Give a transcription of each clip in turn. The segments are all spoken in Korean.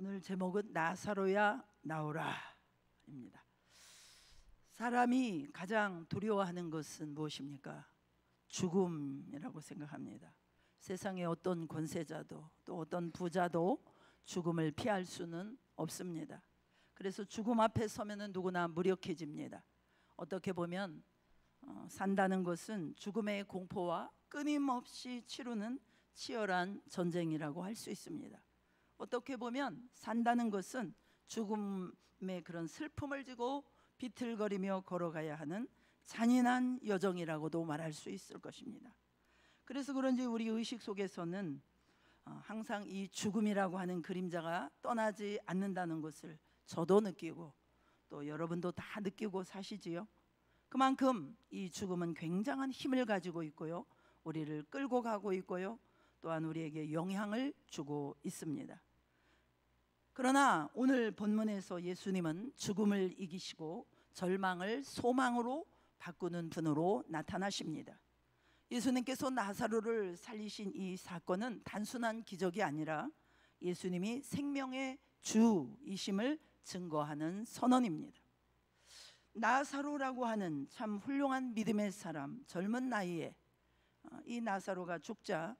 오늘 제목은 나사로야 나오라 입니다. 사람이 가장 두려워하는 것은 무엇입니까? 죽음이라고 생각합니다. 세상의 어떤 권세자도 또 어떤 부자도 죽음을 피할 수는 없습니다. 그래서 죽음 앞에 서면은 누구나 무력해집니다. 어떻게 보면 산다는 것은 죽음의 공포와 끊임없이 치르는 치열한 전쟁이라고 할 수 있습니다. 어떻게 보면 산다는 것은 죽음의 그런 슬픔을 지고 비틀거리며 걸어가야 하는 잔인한 여정이라고도 말할 수 있을 것입니다. 그래서 그런지 우리 의식 속에서는 항상 이 죽음이라고 하는 그림자가 떠나지 않는다는 것을 저도 느끼고 또 여러분도 다 느끼고 사시지요. 그만큼 이 죽음은 굉장한 힘을 가지고 있고요, 우리를 끌고 가고 있고요, 또한 우리에게 영향을 주고 있습니다. 그러나 오늘 본문에서 예수님은 죽음을 이기시고 절망을 소망으로 바꾸는 분으로 나타나십니다. 예수님께서 나사로를 살리신 이 사건은 단순한 기적이 아니라 예수님이 생명의 주이심을 증거하는 선언입니다. 나사로라고 하는 참 훌륭한 믿음의 사람, 젊은 나이에 이 나사로가 죽자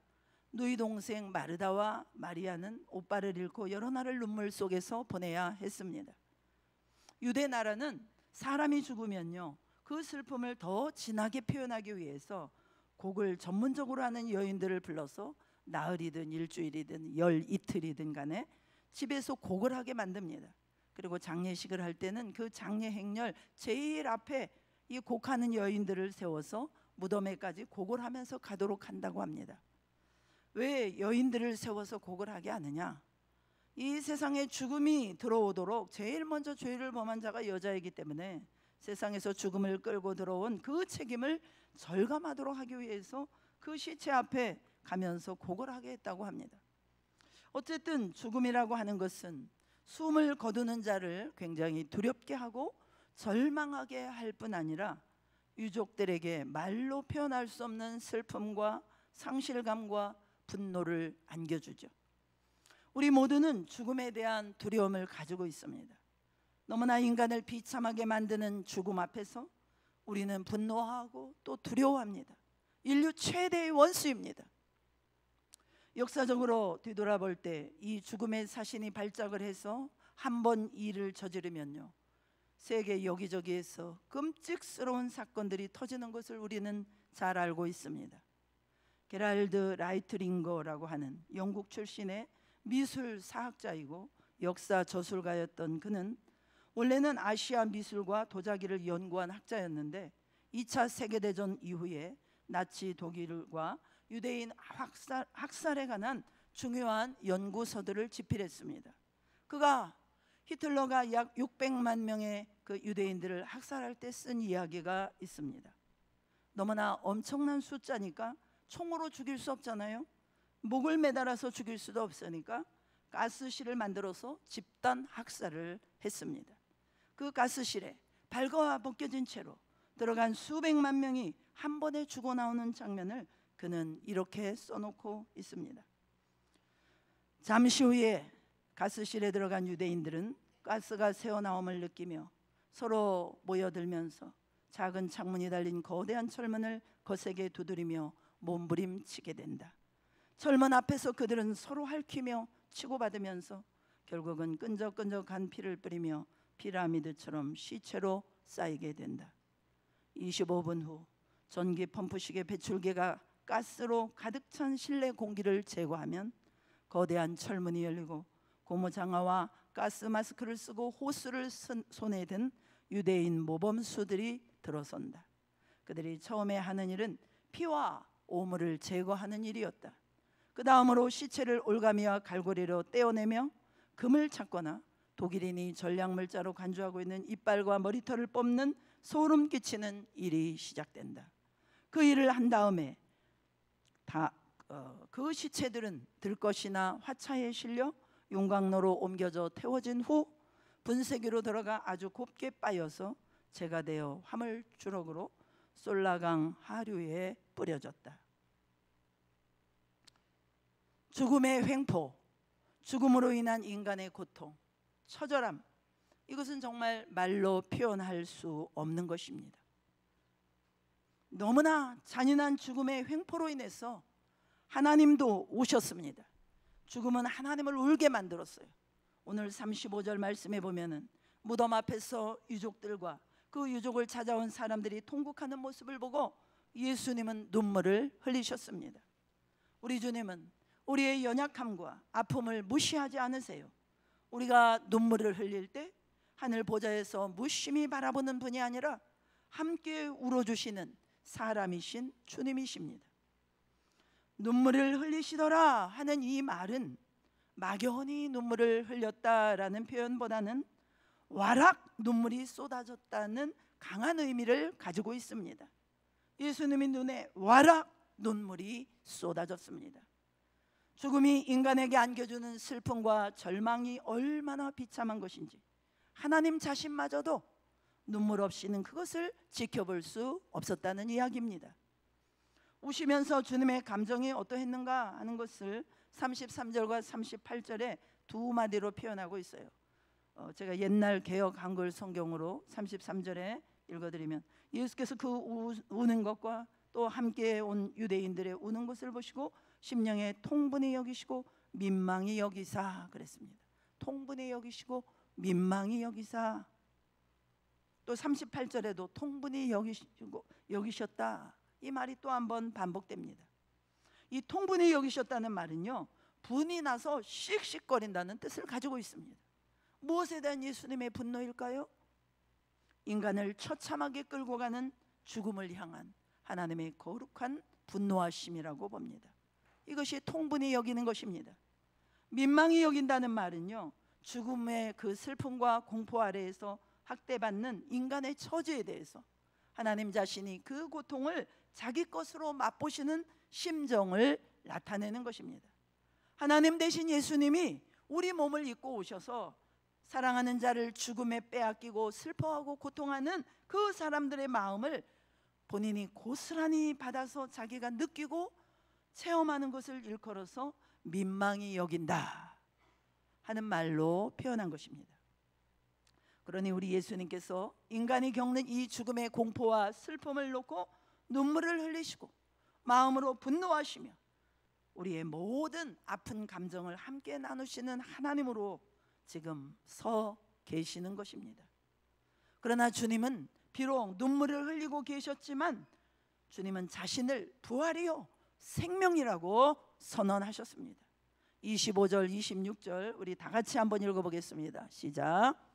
누이 동생 마르다와 마리아는 오빠를 잃고 여러 날을 눈물 속에서 보내야 했습니다. 유대 나라는 사람이 죽으면요, 그 슬픔을 더 진하게 표현하기 위해서 곡을 전문적으로 하는 여인들을 불러서 나흘이든 일주일이든 열 이틀이든 간에 집에서 곡을 하게 만듭니다. 그리고 장례식을 할 때는 그 장례 행렬 제일 앞에 이 곡하는 여인들을 세워서 무덤에까지 곡을 하면서 가도록 한다고 합니다. 왜 여인들을 세워서 곡을 하게 하느냐? 이 세상에 죽음이 들어오도록 제일 먼저 죄를 범한 자가 여자이기 때문에 세상에서 죽음을 끌고 들어온 그 책임을 절감하도록 하기 위해서 그 시체 앞에 가면서 곡을 하게 했다고 합니다. 어쨌든 죽음이라고 하는 것은 숨을 거두는 자를 굉장히 두렵게 하고 절망하게 할 뿐 아니라 유족들에게 말로 표현할 수 없는 슬픔과 상실감과 분노를 안겨주죠. 우리 모두는 죽음에 대한 두려움을 가지고 있습니다. 너무나 인간을 비참하게 만드는 죽음 앞에서 우리는 분노하고 또 두려워합니다. 인류 최대의 원수입니다. 역사적으로 뒤돌아볼 때 이 죽음의 사신이 발작을 해서 한 번 일을 저지르면요, 세계 여기저기에서 끔찍스러운 사건들이 터지는 것을 우리는 잘 알고 있습니다. 게랄드 라이트링거라고 하는 영국 출신의 미술 사학자이고 역사 저술가였던 그는 원래는 아시아 미술과 도자기를 연구한 학자였는데 2차 세계대전 이후에 나치 독일과 유대인 학살에 관한 중요한 연구서들을 집필했습니다. 그가 히틀러가 약 600만 명의 그 유대인들을 학살할 때 쓴 이야기가 있습니다. 너무나 엄청난 숫자니까 총으로 죽일 수 없잖아요. 목을 매달아서 죽일 수도 없으니까 가스실을 만들어서 집단 학살을 했습니다. 그 가스실에 발과 벗겨진 채로 들어간 수백만 명이 한 번에 죽어 나오는 장면을 그는 이렇게 써놓고 있습니다. 잠시 후에 가스실에 들어간 유대인들은 가스가 새어나옴을 느끼며 서로 모여들면서 작은 창문이 달린 거대한 철문을 거세게 두드리며 몸부림치게 된다. 철문 앞에서 그들은 서로 핥히며 치고받으면서 결국은 끈적끈적한 피를 뿌리며 피라미드처럼 시체로 쌓이게 된다. 25분 후 전기 펌프식의 배출기가 가스로 가득 찬 실내 공기를 제거하면 거대한 철문이 열리고 고무장화와 가스 마스크를 쓰고 호스를 손에 든 유대인 모범수들이 들어선다. 그들이 처음에 하는 일은 피와 오물을 제거하는 일이었다. 그 다음으로 시체를 올가미와 갈고리로 떼어내며 금을 찾거나 독일인이 전략물자로 간주하고 있는 이빨과 머리털을 뽑는 소름 끼치는 일이 시작된다. 그 일을 한 다음에 그 시체들은 들것이나 화차에 실려 용광로로 옮겨져 태워진 후 분쇄기로 들어가 아주 곱게 빠여서 재가 되어 화물주럭으로 솔라강 하류에 뿌려졌다. 죽음의 횡포, 죽음으로 인한 인간의 고통, 처절함, 이것은 정말 말로 표현할 수 없는 것입니다. 너무나 잔인한 죽음의 횡포로 인해서 하나님도 오셨습니다. 죽음은 하나님을 울게 만들었어요. 오늘 35절 말씀에 보면은 무덤 앞에서 유족들과 그 유족을 찾아온 사람들이 통곡하는 모습을 보고 예수님은 눈물을 흘리셨습니다. 우리 주님은 우리의 연약함과 아픔을 무시하지 않으세요. 우리가 눈물을 흘릴 때 하늘 보좌에서 무심히 바라보는 분이 아니라 함께 울어주시는 사람이신 주님이십니다. 눈물을 흘리시더라 하는 이 말은 막연히 눈물을 흘렸다라는 표현보다는 와락 눈물이 쏟아졌다는 강한 의미를 가지고 있습니다. 예수님의 눈에 와락 눈물이 쏟아졌습니다. 죽음이 인간에게 안겨주는 슬픔과 절망이 얼마나 비참한 것인지 하나님 자신마저도 눈물 없이는 그것을 지켜볼 수 없었다는 이야기입니다. 우시면서 주님의 감정이 어떠했는가 하는 것을 33절과 38절에 두 마디로 표현하고 있어요. 제가 옛날 개역 한글 성경으로 33절에 읽어드리면 예수께서 그 우는 것과 또 함께 온 유대인들의 우는 것을 보시고 심령에 통분히 여기시고 민망히 여기사 그랬습니다. 통분히 여기시고 민망히 여기사. 또 38절에도 통분히 여기셨다. 이 말이 또 한 번 반복됩니다. 이 통분히 여기셨다는 말은요, 분이 나서 씩씩거린다는 뜻을 가지고 있습니다. 무엇에 대한 예수님의 분노일까요? 인간을 처참하게 끌고 가는 죽음을 향한 하나님의 거룩한 분노하심이라고 봅니다. 이것이 통분히 여기는 것입니다. 민망히 여긴다는 말은요, 죽음의 그 슬픔과 공포 아래에서 학대받는 인간의 처지에 대해서 하나님 자신이 그 고통을 자기 것으로 맛보시는 심정을 나타내는 것입니다. 하나님 대신 예수님이 우리 몸을 입고 오셔서 사랑하는 자를 죽음에 빼앗기고 슬퍼하고 고통하는 그 사람들의 마음을 본인이 고스란히 받아서 자기가 느끼고 체험하는 것을 일컬어서 민망히 여긴다 하는 말로 표현한 것입니다. 그러니 우리 예수님께서 인간이 겪는 이 죽음의 공포와 슬픔을 놓고 눈물을 흘리시고 마음으로 분노하시며 우리의 모든 아픈 감정을 함께 나누시는 하나님으로 지금 서 계시는 것입니다. 그러나 주님은 비록 눈물을 흘리고 계셨지만 주님은 자신을 부활이요 생명이라고 선언하셨습니다. 25절 26절 우리 다 같이 한번 읽어보겠습니다. 시작.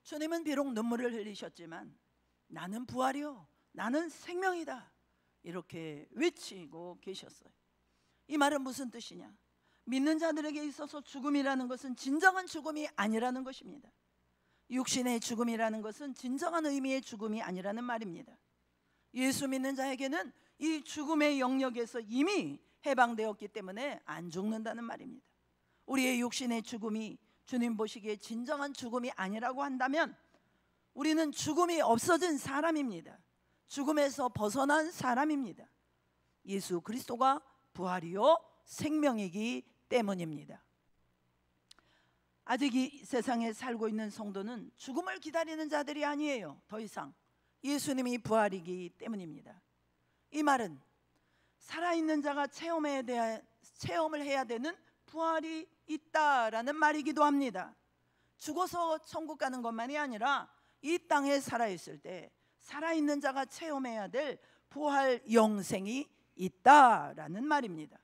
주님은 비록 눈물을 흘리셨지만 나는 부활이요 나는 생명이다 이렇게 외치고 계셨어요. 이 말은 무슨 뜻이냐? 믿는 자들에게 있어서 죽음이라는 것은 진정한 죽음이 아니라는 것입니다. 육신의 죽음이라는 것은 진정한 의미의 죽음이 아니라는 말입니다. 예수 믿는 자에게는 이 죽음의 영역에서 이미 해방되었기 때문에 안 죽는다는 말입니다. 우리의 육신의 죽음이 주님 보시기에 진정한 죽음이 아니라고 한다면 우리는 죽음이 없어진 사람입니다. 죽음에서 벗어난 사람입니다. 예수 그리스도가 부활이요 생명이기 때문입니다. 아직 이 세상에 살고 있는 성도는 죽음을 기다리는 자들이 아니에요. 더 이상 예수님이 부활이기 때문입니다. 이 말은 살아있는 자가 체험을 해야 되는 부활이 있다라는 말이기도 합니다. 죽어서 천국 가는 것만이 아니라 이 땅에 살아있을 때 살아있는 자가 체험해야 될 부활 영생이 있다라는 말입니다.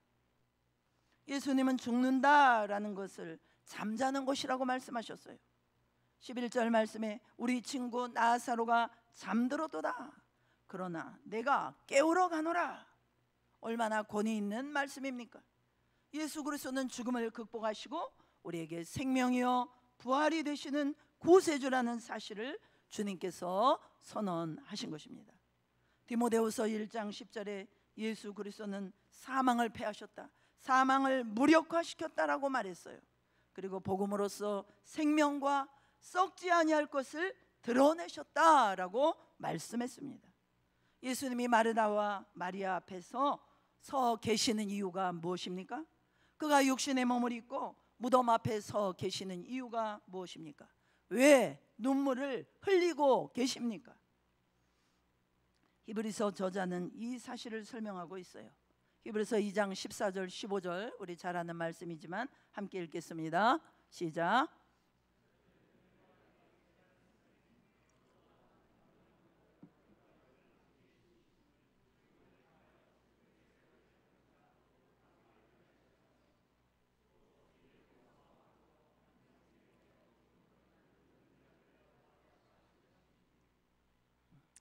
예수님은 죽는다라는 것을 잠자는 것이라고 말씀하셨어요. 11절 말씀에 우리 친구 나사로가 잠들었도다 그러나 내가 깨우러 가노라. 얼마나 권위 있는 말씀입니까? 예수 그리스도는 죽음을 극복하시고 우리에게 생명이요 부활이 되시는 구세주라는 사실을 주님께서 선언하신 것입니다. 디모데후서 1장 10절에 예수 그리스도는 사망을 패하셨다, 사망을 무력화시켰다라고 말했어요. 그리고 복음으로써 생명과 썩지 아니할 것을 드러내셨다라고 말씀했습니다. 예수님이 마르다와 마리아 앞에서 서 계시는 이유가 무엇입니까? 그가 육신의 몸을 입고 무덤 앞에 서 계시는 이유가 무엇입니까? 왜 눈물을 흘리고 계십니까? 히브리서 저자는 이 사실을 설명하고 있어요. 히브리서 2장 14절 15절, 우리 잘 아는 말씀이지만 함께 읽겠습니다. 시작.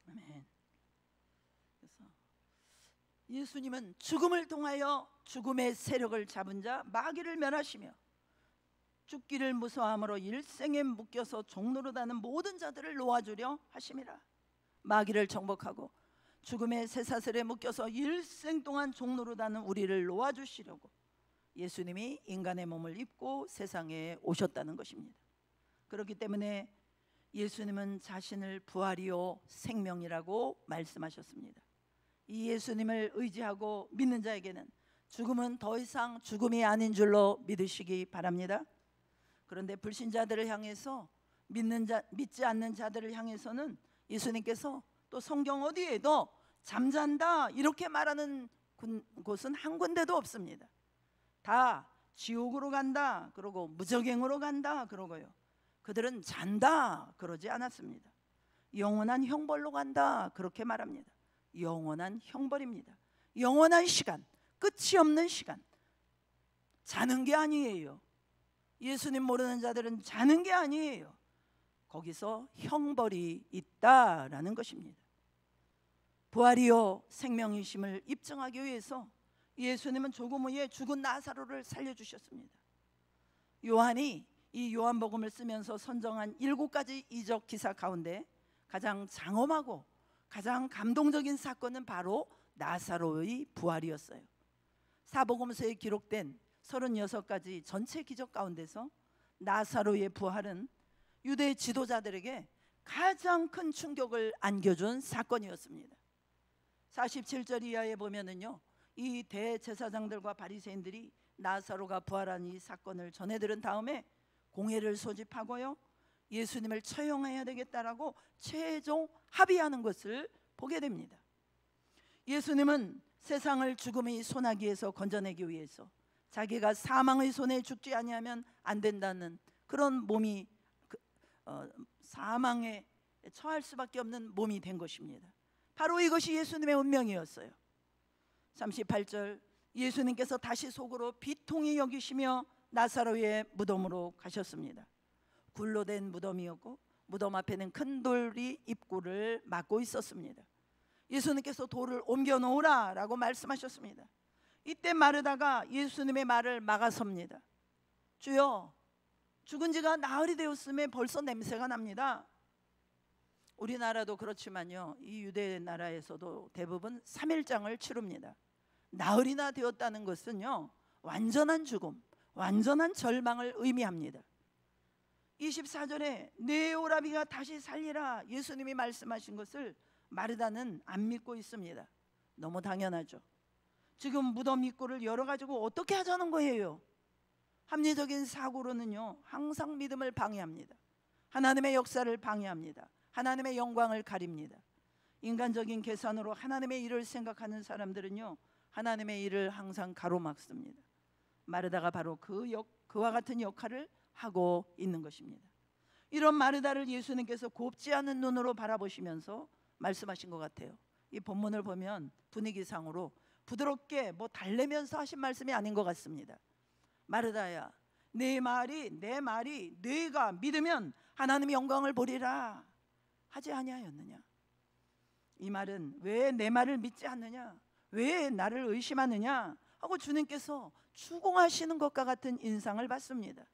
아멘. 그래서 예수님은 죽음을 통하여 죽음의 세력을 잡은 자 마귀를 멸하시며 죽기를 무서워함으로 일생에 묶여서 종노릇하는 모든 자들을 놓아주려 하심이라. 마귀를 정복하고 죽음의 쇠사슬에 묶여서 일생 동안 종노릇하는 우리를 놓아주시려고 예수님이 인간의 몸을 입고 세상에 오셨다는 것입니다. 그렇기 때문에 예수님은 자신을 부활이요 생명이라고 말씀하셨습니다. 이 예수님을 의지하고 믿는 자에게는 죽음은 더 이상 죽음이 아닌 줄로 믿으시기 바랍니다. 그런데 불신자들을 향해서 믿지 않는 자들을 향해서는 예수님께서 또 성경 어디에도 잠잔다 이렇게 말하는 곳은 한 군데도 없습니다. 다 지옥으로 간다 그러고 무저갱으로 간다 그러고요, 그들은 잔다 그러지 않았습니다. 영원한 형벌로 간다 그렇게 말합니다. 영원한 형벌입니다. 영원한 시간, 끝이 없는 시간. 자는 게 아니에요. 예수님 모르는 자들은 자는 게 아니에요. 거기서 형벌이 있다라는 것입니다. 부활이요 생명이심을 입증하기 위해서 예수님은 조금 후에 죽은 나사로를 살려주셨습니다. 요한이 이 요한복음을 쓰면서 선정한 7가지 이적 기사 가운데 가장 장엄하고 가장 감동적인 사건은 바로 나사로의 부활이었어요. 사복음서에 기록된 36가지 전체 기적 가운데서 나사로의 부활은 유대 지도자들에게 가장 큰 충격을 안겨준 사건이었습니다. 47절 이하에 보면은요, 이 대제사장들과 바리새인들이 나사로가 부활한 이 사건을 전해 들은 다음에 공회를 소집하고요, 예수님을 처형해야 되겠다라고 최종 합의하는 것을 보게 됩니다. 예수님은 세상을 죽음의 소나기에서 건져내기 위해서 자기가 사망의 손에 죽지 아니하면 안 된다는 그런 몸이 사망에 처할 수밖에 없는 몸이 된 것입니다. 바로 이것이 예수님의 운명이었어요. 38절, 예수님께서 다시 속으로 비통히 여기시며 나사로의 무덤으로 가셨습니다. 굴로 된 무덤이었고 무덤 앞에는 큰 돌이 입구를 막고 있었습니다. 예수님께서 돌을 옮겨 놓으라 라고 말씀하셨습니다. 이때 마르다가 예수님의 말을 막아섭니다. 주여, 죽은 지가 나흘이 되었음에 벌써 냄새가 납니다. 우리나라도 그렇지만요, 이 유대 나라에서도 대부분 3일장을 치릅니다. 나흘이나 되었다는 것은요, 완전한 죽음, 완전한 절망을 의미합니다. 24절에 내 오라비가 다시 살리라 예수님이 말씀하신 것을 마르다는 안 믿고 있습니다. 너무 당연하죠. 지금 무덤 입구를 열어가지고 어떻게 하자는 거예요? 합리적인 사고로는요, 항상 믿음을 방해합니다. 하나님의 역사를 방해합니다. 하나님의 영광을 가립니다. 인간적인 계산으로 하나님의 일을 생각하는 사람들은요, 하나님의 일을 항상 가로막습니다. 마르다가 바로 그와 같은 역할을 하고 있는 것입니다. 이런 마르다를 예수님께서 곱지 않은 눈으로 바라보시면서 말씀하신 것 같아요. 이 본문을 보면 분위기상으로 부드럽게 달래면서 하신 말씀이 아닌 것 같습니다. 마르다야, 내 말이 네가 믿으면 하나님의 영광을 보리라 하지 아니하였느냐? 이 말은 왜 내 말을 믿지 않느냐, 왜 나를 의심하느냐 하고 주님께서 추궁하시는 것과 같은 인상을 받습니다.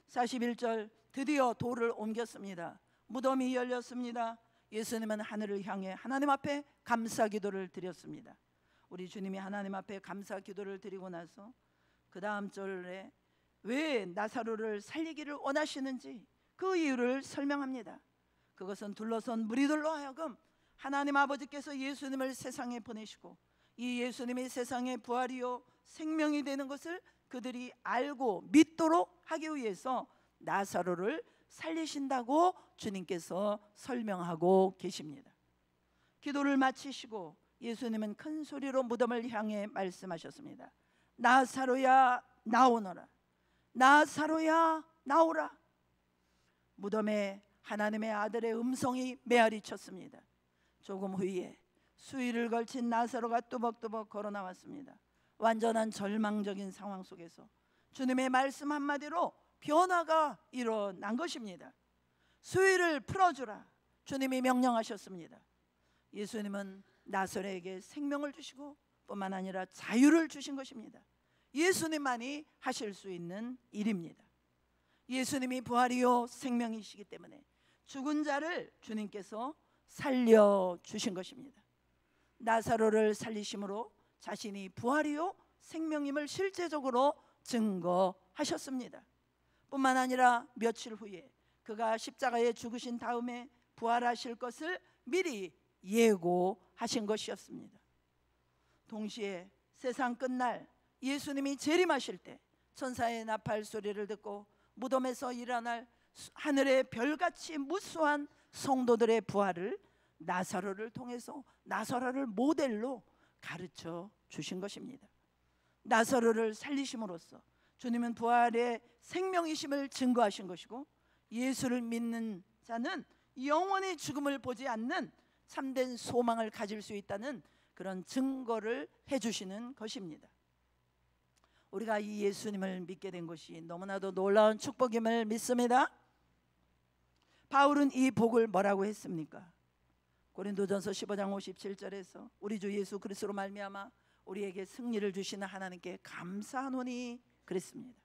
41절, 드디어 돌을 옮겼습니다. 무덤이 열렸습니다. 예수님은 하늘을 향해 하나님 앞에 감사 기도를 드렸습니다. 우리 주님이 하나님 앞에 감사 기도를 드리고 나서 그 다음 절에 왜 나사로를 살리기를 원하시는지 그 이유를 설명합니다. 그것은 둘러선 무리들로 하여금 하나님 아버지께서 예수님을 세상에 보내시고 이 예수님이 세상의 부활이요 생명이 되는 것을 그들이 알고 믿도록 하기 위해서 나사로를 살리신다고 주님께서 설명하고 계십니다. 기도를 마치시고 예수님은 큰 소리로 무덤을 향해 말씀하셨습니다. 나사로야 나오너라. 나사로야 나오라. 무덤에 하나님의 아들의 음성이 메아리쳤습니다. 조금 후에 수위를 걸친 나사로가 뚜벅뚜벅 걸어 나왔습니다. 완전한 절망적인 상황 속에서 주님의 말씀 한마디로 변화가 일어난 것입니다. 수위를 풀어주라. 주님이 명령하셨습니다. 예수님은 나사로에게 생명을 주시고 뿐만 아니라 자유를 주신 것입니다. 예수님만이 하실 수 있는 일입니다. 예수님이 부활이요 생명이시기 때문에 죽은 자를 주님께서 살려주신 것입니다. 나사로를 살리심으로 자신이 부활이요 생명임을 실제적으로 증거하셨습니다. 뿐만 아니라 며칠 후에 그가 십자가에 죽으신 다음에 부활하실 것을 미리 예고하신 것이었습니다. 동시에 세상 끝날 예수님이 재림하실 때 천사의 나팔 소리를 듣고 무덤에서 일어날 하늘의 별같이 무수한 성도들의 부활을 나사로를 통해서 나사로를 모델로 가르쳐 주신 것입니다. 나사로를 살리심으로써 주님은 부활의 생명이심을 증거하신 것이고 예수를 믿는 자는 영원히 죽음을 보지 않는 참된 소망을 가질 수 있다는 그런 증거를 해주시는 것입니다. 우리가 이 예수님을 믿게 된 것이 너무나도 놀라운 축복임을 믿습니다. 바울은 이 복을 뭐라고 했습니까? 고린도전서 15장 57절에서 우리 주 예수 그리스도로 말미암아 우리에게 승리를 주시는 하나님께 감사하노니 그랬습니다.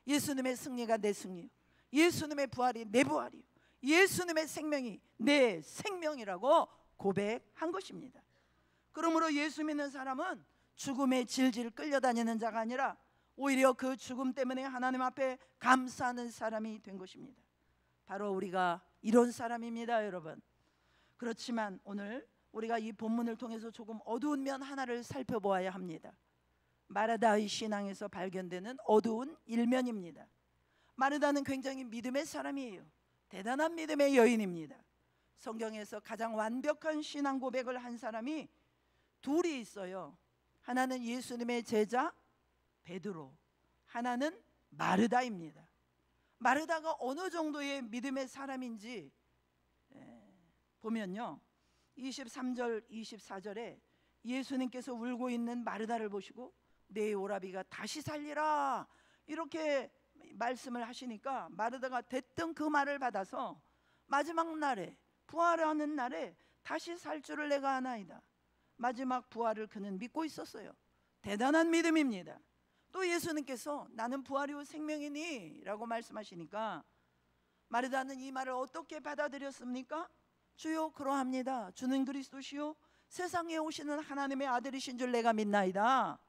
예수님의 승리가 내 승리요, 예수님의 부활이 내 부활이요, 예수님의 생명이 내 생명이라고 고백한 것입니다. 그러므로 예수 믿는 사람은 죽음에 질질 끌려다니는 자가 아니라 오히려 그 죽음 때문에 하나님 앞에 감사하는 사람이 된 것입니다. 바로 우리가 이런 사람입니다, 여러분. 그렇지만 오늘 우리가 이 본문을 통해서 조금 어두운 면 하나를 살펴보아야 합니다. 마르다의 신앙에서 발견되는 어두운 일면입니다. 마르다는 굉장히 믿음의 사람이에요. 대단한 믿음의 여인입니다. 성경에서 가장 완벽한 신앙 고백을 한 사람이 둘이 있어요. 하나는 예수님의 제자 베드로, 하나는 마르다입니다. 마르다가 어느 정도의 믿음의 사람인지 보면요, 23절 24절에 예수님께서 울고 있는 마르다를 보시고 내 오라비가 다시 살리라 이렇게 말씀을 하시니까 마르다가 대뜸 그 말을 받아서 마지막 날에 부활하는 날에 다시 살 줄을 내가 아나이다. 마지막 부활을 그는 믿고 있었어요. 대단한 믿음입니다. 또 예수님께서 나는 부활이요 생명이니 라고 말씀하시니까 마르다는 이 말을 어떻게 받아들였습니까? 주여 그러합니다. 주는 그리스도시요 세상에 오시는 하나님의 아들이신 줄 내가 믿나이다.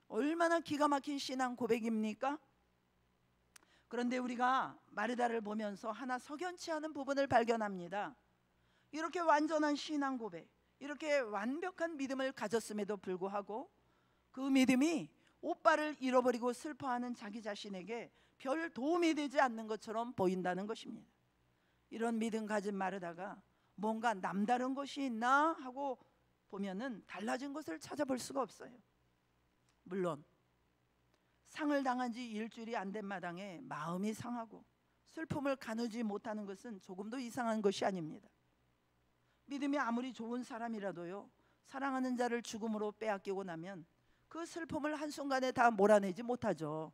얼마나 기가 막힌 신앙 고백입니까? 그런데 우리가 마르다를 보면서 하나 석연치 않은 부분을 발견합니다. 이렇게 완전한 신앙 고백, 이렇게 완벽한 믿음을 가졌음에도 불구하고 그 믿음이 오빠를 잃어버리고 슬퍼하는 자기 자신에게 별 도움이 되지 않는 것처럼 보인다는 것입니다. 이런 믿음 가진 마르다가 뭔가 남다른 것이 있나 하고 보면은 달라진 것을 찾아볼 수가 없어요. 물론 상을 당한 지 일주일이 안 된 마당에 마음이 상하고 슬픔을 가누지 못하는 것은 조금도 이상한 것이 아닙니다. 믿음이 아무리 좋은 사람이라도요, 사랑하는 자를 죽음으로 빼앗기고 나면 그 슬픔을 한순간에 다 몰아내지 못하죠.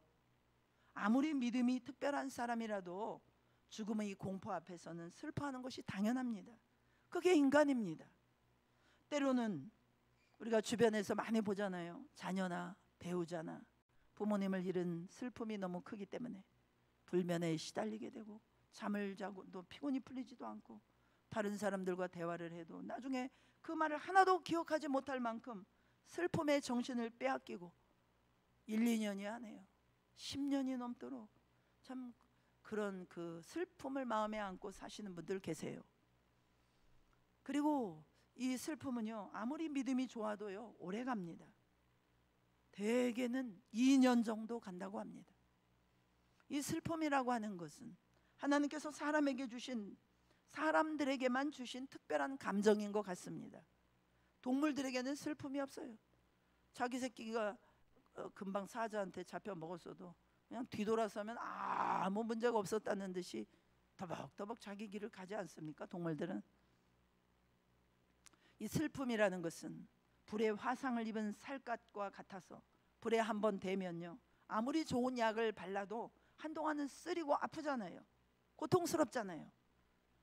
아무리 믿음이 특별한 사람이라도 죽음의 공포 앞에서는 슬퍼하는 것이 당연합니다. 그게 인간입니다. 때로는 우리가 주변에서 많이 보잖아요. 자녀나 배우자나 부모님을 잃은 슬픔이 너무 크기 때문에 불면에 시달리게 되고 잠을 자고 또 피곤이 풀리지도 않고 다른 사람들과 대화를 해도 나중에 그 말을 하나도 기억하지 못할 만큼 슬픔의 정신을 빼앗기고 1, 2년이 아니에요. 10년이 넘도록 참 그런 그 슬픔을 마음에 안고 사시는 분들 계세요. 그리고 이 슬픔은요, 아무리 믿음이 좋아도요, 오래 갑니다. 대개는 2년 정도 간다고 합니다. 이 슬픔이라고 하는 것은 하나님께서 사람들에게만 주신 특별한 감정인 것 같습니다. 동물들에게는 슬픔이 없어요. 자기 새끼가 금방 사자한테 잡혀 먹었어도 그냥 뒤돌아서면 아무 문제가 없었다는 듯이 더벅더벅 자기 길을 가지 않습니까? 동물들은. 이 슬픔이라는 것은 불의 화상을 입은 살갗과 같아서 불에 한번 대면요, 아무리 좋은 약을 발라도 한동안은 쓰리고 아프잖아요. 고통스럽잖아요.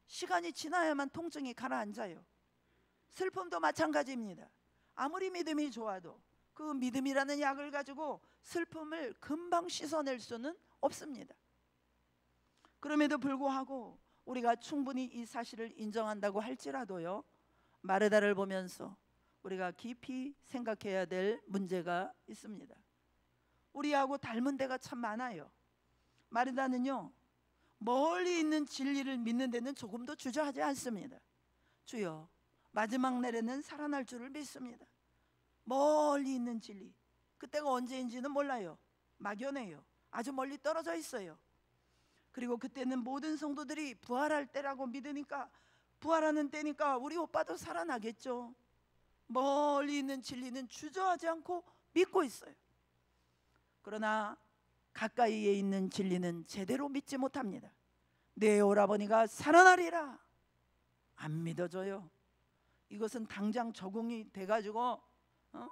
시간이 지나야만 통증이 가라앉아요. 슬픔도 마찬가지입니다. 아무리 믿음이 좋아도 그 믿음이라는 약을 가지고 슬픔을 금방 씻어낼 수는 없습니다. 그럼에도 불구하고 우리가 충분히 이 사실을 인정한다고 할지라도요, 마르다를 보면서 우리가 깊이 생각해야 될 문제가 있습니다. 우리하고 닮은 데가 참 많아요. 마르다는요, 멀리 있는 진리를 믿는 데는 조금도 주저하지 않습니다. 주여, 마지막 날에는 살아날 줄을 믿습니다. 멀리 있는 진리, 그때가 언제인지는 몰라요. 막연해요. 아주 멀리 떨어져 있어요. 그리고 그때는 모든 성도들이 부활할 때라고 믿으니까, 부활하는 때니까 우리 오빠도 살아나겠죠. 멀리 있는 진리는 주저하지 않고 믿고 있어요. 그러나 가까이에 있는 진리는 제대로 믿지 못합니다. 내 오라버니가 살아나리라, 안 믿어져요. 이것은 당장 적응이 돼가지고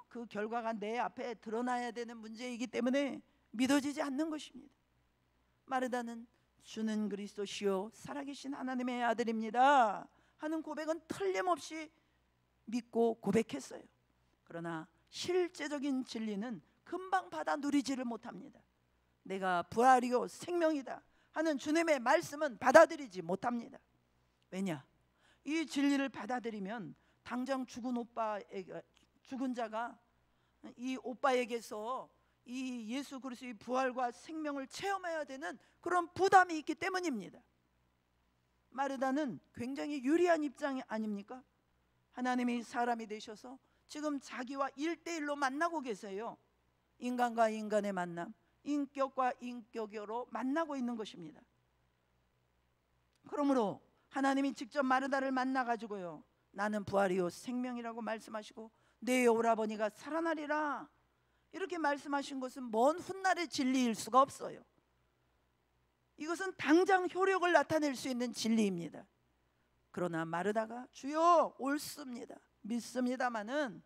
그 결과가 내 앞에 드러나야 되는 문제이기 때문에 믿어지지 않는 것입니다. 마르다는 주는 그리스도시요 살아계신 하나님의 아들입니다 하는 고백은 틀림없이 믿고 고백했어요. 그러나 실제적인 진리는 금방 받아 누리지를 못합니다. 내가 부활이요 생명이다 하는 주님의 말씀은 받아들이지 못합니다. 왜냐? 이 진리를 받아들이면 당장 죽은 자가 이 오빠에게서 이 예수 그리스도의 부활과 생명을 체험해야 되는 그런 부담이 있기 때문입니다. 마르다는 굉장히 유리한 입장 아닙니까? 하나님이 사람이 되셔서 지금 자기와 1대1로 만나고 계세요. 인간과 인간의 만남, 인격과 인격으로 만나고 있는 것입니다. 그러므로 하나님이 직접 마르다를 만나가지고요, 나는 부활이요 생명이라고 말씀하시고 내 오라버니가 살아나리라 이렇게 말씀하신 것은 먼 훗날의 진리일 수가 없어요. 이것은 당장 효력을 나타낼 수 있는 진리입니다. 그러나 마르다가 주여 옳습니다, 믿습니다마는,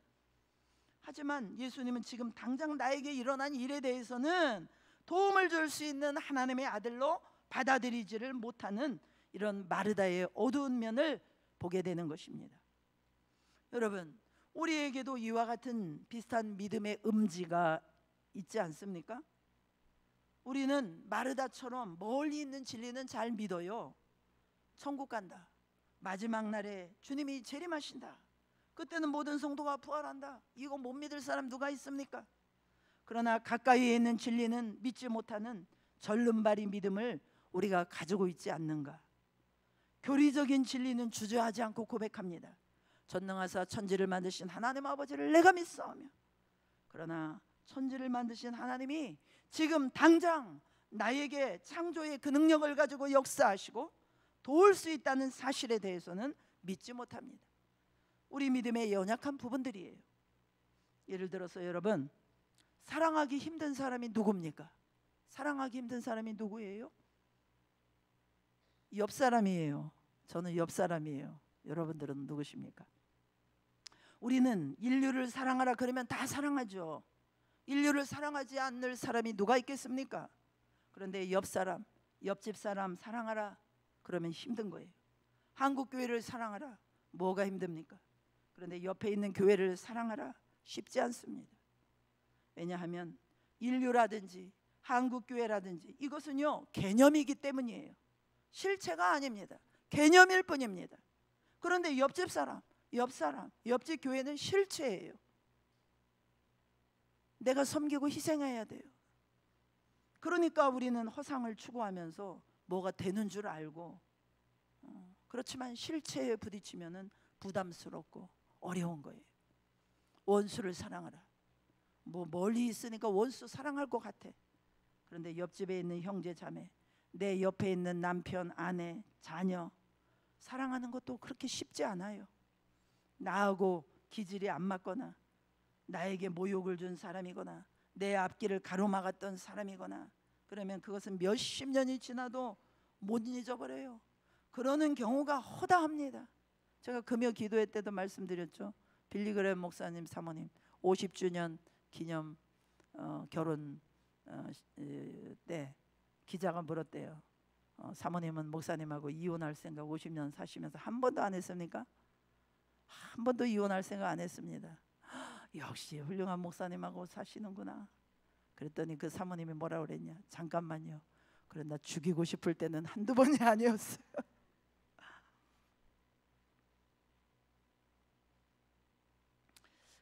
하지만 예수님은 지금 당장 나에게 일어난 일에 대해서는 도움을 줄 수 있는 하나님의 아들로 받아들이지를 못하는 이런 마르다의 어두운 면을 보게 되는 것입니다. 여러분, 우리에게도 이와 같은 비슷한 믿음의 음지가 있지 않습니까? 우리는 마르다처럼 멀리 있는 진리는 잘 믿어요. 천국 간다, 마지막 날에 주님이 재림하신다, 그때는 모든 성도가 부활한다, 이거 못 믿을 사람 누가 있습니까? 그러나 가까이에 있는 진리는 믿지 못하는 절름발이 믿음을 우리가 가지고 있지 않는가? 교리적인 진리는 주저하지 않고 고백합니다. 전능하사 천지를 만드신 하나님 아버지를 내가 믿사오며, 그러나 천지를 만드신 하나님이 지금 당장 나에게 창조의 그 능력을 가지고 역사하시고 도울 수 있다는 사실에 대해서는 믿지 못합니다. 우리 믿음의 연약한 부분들이에요. 예를 들어서 여러분, 사랑하기 힘든 사람이 누굽니까? 사랑하기 힘든 사람이 누구예요? 옆 사람이에요. 저는 옆 사람이에요. 여러분들은 누구십니까? 우리는 인류를 사랑하라 그러면 다 사랑하죠. 인류를 사랑하지 않을 사람이 누가 있겠습니까? 그런데 옆 사람, 옆집 사람 사랑하라 그러면 힘든 거예요. 한국 교회를 사랑하라, 뭐가 힘듭니까? 그런데 옆에 있는 교회를 사랑하라, 쉽지 않습니다. 왜냐하면 인류라든지 한국 교회라든지 이것은요 개념이기 때문이에요. 실체가 아닙니다. 개념일 뿐입니다. 그런데 옆집 사람, 옆집 교회는 실체예요. 내가 섬기고 희생해야 돼요. 그러니까 우리는 허상을 추구하면서 뭐가 되는 줄 알고, 그렇지만 실체에 부딪히면은 부담스럽고 어려운 거예요. 원수를 사랑하라. 뭐 멀리 있으니까 원수 사랑할 것 같아. 그런데 옆집에 있는 형제 자매, 내 옆에 있는 남편, 아내, 자녀 사랑하는 것도 그렇게 쉽지 않아요. 나하고 기질이 안 맞거나 나에게 모욕을 준 사람이거나 내 앞길을 가로막았던 사람이거나 그러면 그것은 몇십 년이 지나도 못 잊어버려요. 그러는 경우가 허다합니다. 제가 금요 기도회 때도 말씀드렸죠. 빌리그램 목사님 사모님 50주년 기념 결혼 때 기자가 물었대요. 사모님은 목사님하고 이혼할 생각 50년 사시면서 한 번도 안 했습니까? 한 번도 이혼할 생각 안 했습니다. 역시 훌륭한 목사님하고 사시는구나. 그랬더니 그 사모님이 뭐라 그랬냐? 잠깐만요. 그래 나 죽이고 싶을 때는 한두 번이 아니었어요.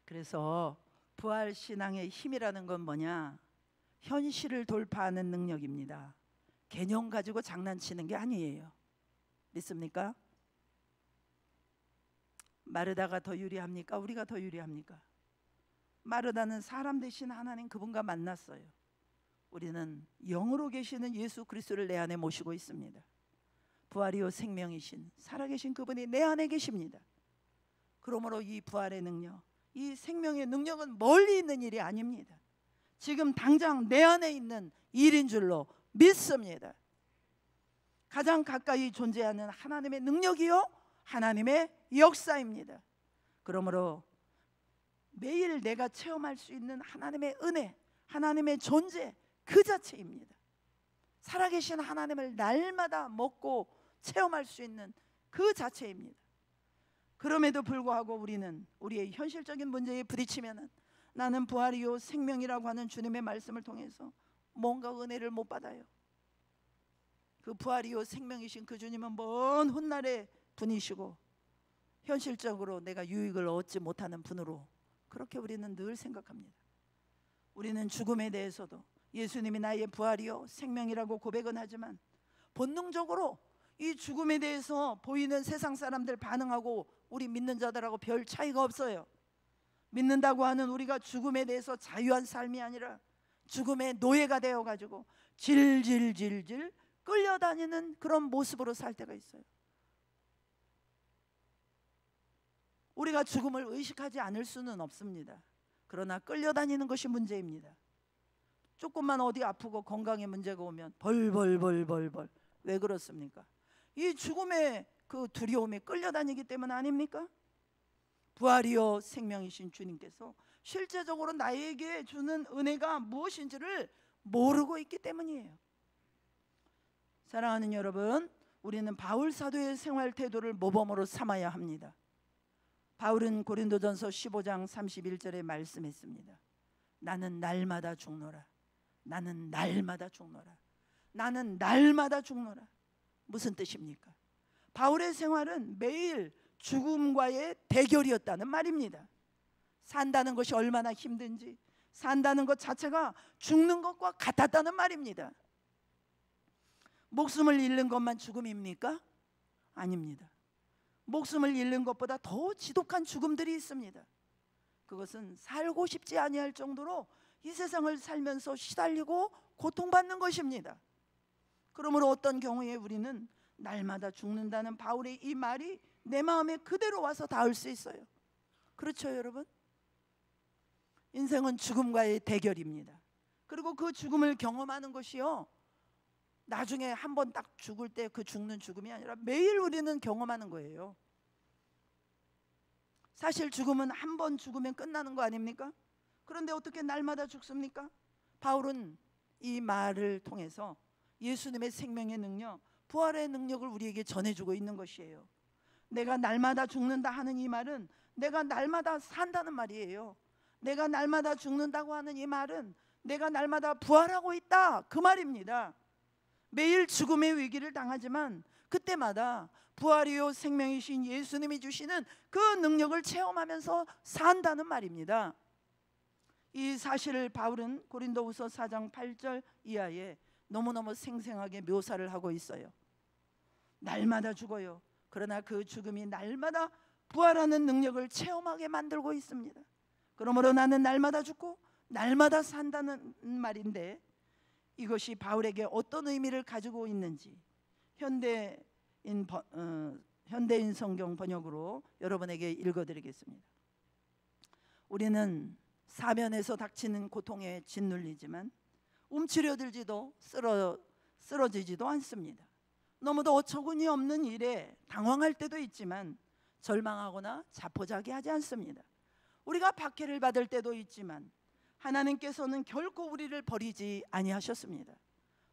그래서 부활신앙의 힘이라는 건 뭐냐? 현실을 돌파하는 능력입니다. 개념 가지고 장난치는 게 아니에요. 믿습니까? 마르다가 더 유리합니까? 우리가 더 유리합니까? 마르다는 사람 대신 하나님 그분과 만났어요. 우리는 영으로 계시는 예수 그리스도를 내 안에 모시고 있습니다. 부활이요 생명이신 살아계신 그분이 내 안에 계십니다. 그러므로 이 부활의 능력, 이 생명의 능력은 멀리 있는 일이 아닙니다. 지금 당장 내 안에 있는 일인 줄로 믿습니다. 가장 가까이 존재하는 하나님의 능력이요 하나님의 역사입니다. 그러므로 매일 내가 체험할 수 있는 하나님의 은혜, 하나님의 존재 그 자체입니다. 살아계신 하나님을 날마다 먹고 체험할 수 있는 그 자체입니다. 그럼에도 불구하고 우리는 우리의 현실적인 문제에 부딪히면 나는 부활이요 생명이라고 하는 주님의 말씀을 통해서 뭔가 은혜를 못 받아요. 그 부활이요 생명이신 그 주님은 먼 훗날의 분이시고 현실적으로 내가 유익을 얻지 못하는 분으로 그렇게 우리는 늘 생각합니다. 우리는 죽음에 대해서도 예수님이 나의 부활이요 생명이라고 고백은 하지만 본능적으로 이 죽음에 대해서 보이는 세상 사람들 반응하고 우리 믿는 자들하고 별 차이가 없어요. 믿는다고 하는 우리가 죽음에 대해서 자유한 삶이 아니라 죽음의 노예가 되어가지고 질질질질 끌려다니는 그런 모습으로 살 때가 있어요. 우리가 죽음을 의식하지 않을 수는 없습니다. 그러나 끌려다니는 것이 문제입니다. 조금만 어디 아프고 건강에 문제가 오면 벌벌벌벌벌. 왜 그렇습니까? 이 죽음의 그 두려움에 끌려다니기 때문 아닙니까? 부활이요 생명이신 주님께서 실제적으로 나에게 주는 은혜가 무엇인지를 모르고 있기 때문이에요. 사랑하는 여러분, 우리는 바울 사도의 생활 태도를 모범으로 삼아야 합니다. 바울은 고린도전서 15장 31절에 말씀했습니다. 나는 날마다 죽노라. 나는 날마다 죽노라. 나는 날마다 죽노라. 무슨 뜻입니까? 바울의 생활은 매일 죽음과의 대결이었다는 말입니다. 산다는 것이 얼마나 힘든지, 산다는 것 자체가 죽는 것과 같았다는 말입니다. 목숨을 잃는 것만 죽음입니까? 아닙니다. 목숨을 잃는 것보다 더 지독한 죽음들이 있습니다. 그것은 살고 싶지 아니할 정도로 이 세상을 살면서 시달리고 고통받는 것입니다. 그러므로 어떤 경우에 우리는 날마다 죽는다는 바울의 이 말이 내 마음에 그대로 와서 닿을 수 있어요. 그렇죠 여러분? 인생은 죽음과의 대결입니다. 그리고 그 죽음을 경험하는 것이요 나중에 한 번 딱 죽을 때 그 죽는 죽음이 아니라 매일 우리는 경험하는 거예요. 사실 죽음은 한 번 죽으면 끝나는 거 아닙니까? 그런데 어떻게 날마다 죽습니까? 바울은 이 말을 통해서 예수님의 생명의 능력, 부활의 능력을 우리에게 전해주고 있는 것이에요. 내가 날마다 죽는다 하는 이 말은 내가 날마다 산다는 말이에요. 내가 날마다 죽는다고 하는 이 말은 내가 날마다 부활하고 있다 그 말입니다. 매일 죽음의 위기를 당하지만 그때마다 부활이요 생명이신 예수님이 주시는 그 능력을 체험하면서 산다는 말입니다. 이 사실을 바울은 고린도후서 4장 8절 이하에 너무너무 생생하게 묘사를 하고 있어요. 날마다 죽어요. 그러나 그 죽음이 날마다 부활하는 능력을 체험하게 만들고 있습니다. 그러므로 나는 날마다 죽고 날마다 산다는 말인데, 이것이 바울에게 어떤 의미를 가지고 있는지 현대인 성경 번역으로 여러분에게 읽어드리겠습니다. 우리는 사면에서 닥치는 고통에 짓눌리지만 움츠려들지도 쓰러지지도 않습니다. 너무도 어처구니 없는 일에 당황할 때도 있지만 절망하거나 자포자기하지 않습니다. 우리가 박해를 받을 때도 있지만 하나님께서는 결코 우리를 버리지 아니하셨습니다.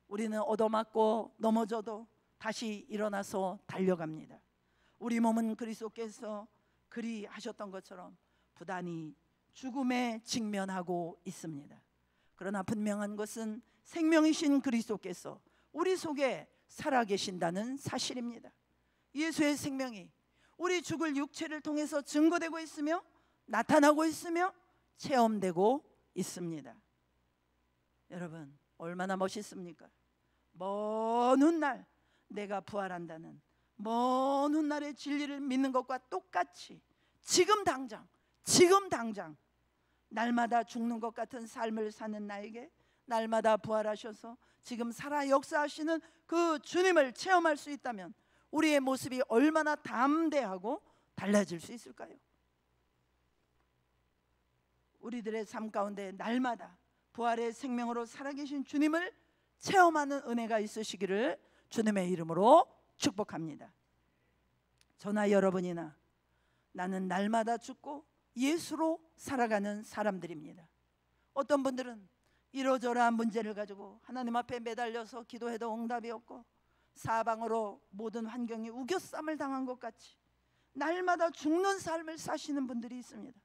우리는 얻어맞고 넘어져도 다시 일어나서 달려갑니다. 우리 몸은 그리스도께서 그리 하셨던 것처럼 부단히 죽음에 직면하고 있습니다. 그러나 분명한 것은 생명이신 그리스도께서 우리 속에 살아계신다는 사실입니다. 예수의 생명이 우리 죽을 육체를 통해서 증거되고 있으며 나타나고 있으며 체험되고 있습니다. 여러분, 얼마나 멋있습니까? 먼 훗날 내가 부활한다는 먼 훗날의 진리를 믿는 것과 똑같이 지금 당장 날마다 죽는 것 같은 삶을 사는 나에게 날마다 부활하셔서 지금 살아 역사하시는 그 주님을 체험할 수 있다면 우리의 모습이 얼마나 담대하고 달라질 수 있을까요? 우리들의 삶 가운데 날마다 부활의 생명으로 살아계신 주님을 체험하는 은혜가 있으시기를 주님의 이름으로 축복합니다. 저나 여러분이나 나는 날마다 죽고 예수로 살아가는 사람들입니다. 어떤 분들은 이러저러한 문제를 가지고 하나님 앞에 매달려서 기도해도 응답이 없고 사방으로 모든 환경이 우겨쌈을 당한 것 같이 날마다 죽는 삶을 사시는 분들이 있습니다.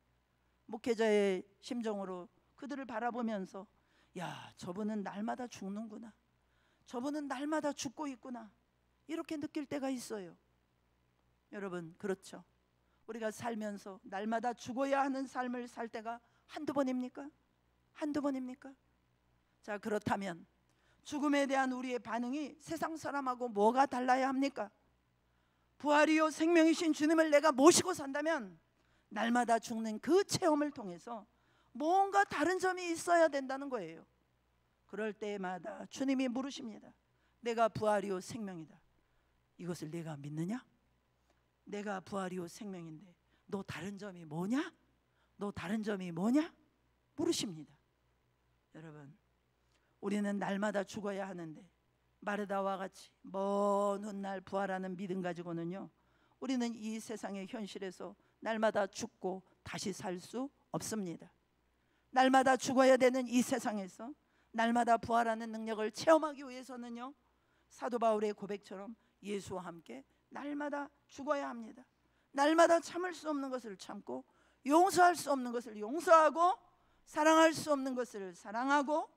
목회자의 심정으로 그들을 바라보면서 야, 저분은 날마다 죽는구나, 저분은 날마다 죽고 있구나, 이렇게 느낄 때가 있어요. 여러분, 그렇죠? 우리가 살면서 날마다 죽어야 하는 삶을 살 때가 한두 번입니까? 한두 번입니까? 자, 그렇다면 죽음에 대한 우리의 반응이 세상 사람하고 뭐가 달라야 합니까? 부활이요 생명이신 주님을 내가 모시고 산다면 날마다 죽는 그 체험을 통해서 뭔가 다른 점이 있어야 된다는 거예요. 그럴 때마다 주님이 물으십니다. 내가 부활이요 생명이다. 이것을 내가 믿느냐? 내가 부활이요 생명인데 너 다른 점이 뭐냐? 너 다른 점이 뭐냐? 물으십니다. 여러분, 우리는 날마다 죽어야 하는데 마르다와 같이 먼 훗날 부활하는 믿음 가지고는요, 우리는 이 세상의 현실에서 날마다 죽고 다시 살 수 없습니다. 날마다 죽어야 되는 이 세상에서 날마다 부활하는 능력을 체험하기 위해서는요, 사도 바울의 고백처럼 예수와 함께 날마다 죽어야 합니다. 날마다 참을 수 없는 것을 참고 용서할 수 없는 것을 용서하고 사랑할 수 없는 것을 사랑하고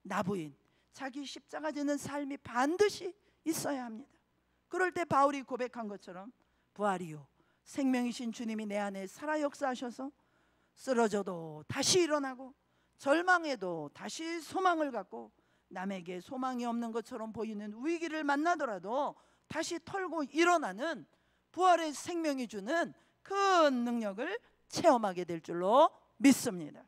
나부인 자기 십자가 지는 삶이 반드시 있어야 합니다. 그럴 때 바울이 고백한 것처럼 부활이요 생명이신 주님이 내 안에 살아 역사하셔서 쓰러져도 다시 일어나고 절망해도 다시 소망을 갖고 남에게 소망이 없는 것처럼 보이는 위기를 만나더라도 다시 털고 일어나는 부활의 생명이 주는 큰 능력을 체험하게 될 줄로 믿습니다.